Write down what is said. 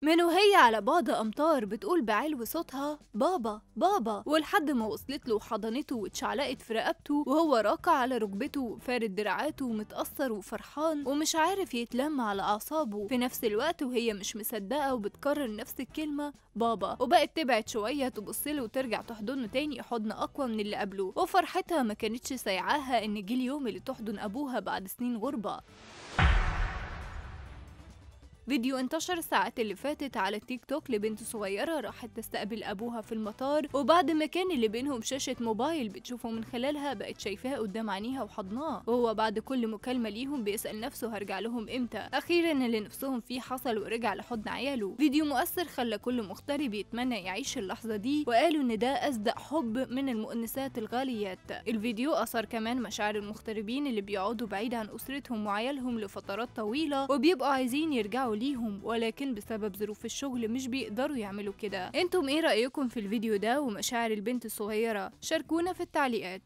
من وهي على بعد أمتار بتقول بعلو صوتها بابا بابا، ولحد ما وصلت له وحضنته واتشعلقت في رقبته وهو راكع على ركبته فارد دراعاته ومتأثر وفرحان ومش عارف يتلم على أعصابه في نفس الوقت، وهي مش مصدقة وبتكرر نفس الكلمة بابا، وبقت تبعد شوية تبصله وترجع تحضنه تاني حضن أقوى من اللي قبله، وفرحتها ما كانتش سايعاها إن جه اليوم اللي تحضن أبوها بعد سنين غربة. فيديو انتشر الساعات اللي فاتت على التيك توك لبنت صغيرة راحت تستقبل أبوها في المطار، وبعد ما كان اللي بينهم شاشة موبايل بتشوفه من خلالها بقت شايفاه قدام عينيها وحضناه، وهو بعد كل مكالمة ليهم بيسأل نفسه هرجع لهم امتى. أخيرا اللي نفسهم فيه حصل ورجع لحضن عياله. فيديو مؤثر خلى كل مغترب يتمنى يعيش اللحظة دي، وقالوا إن ده أصدق حب من المؤنسات الغاليات. الفيديو أثار كمان مشاعر المغتربين اللي بيقعدوا بعيد عن أسرتهم وعيالهم لفترات طويلة وبيبقوا عايزين يرجعوا ليهم، ولكن بسبب ظروف الشغل مش بيقدروا يعملوا كده. انتم ايه رأيكم في الفيديو ده ومشاعر البنت الصغيرة؟ شاركونا في التعليقات.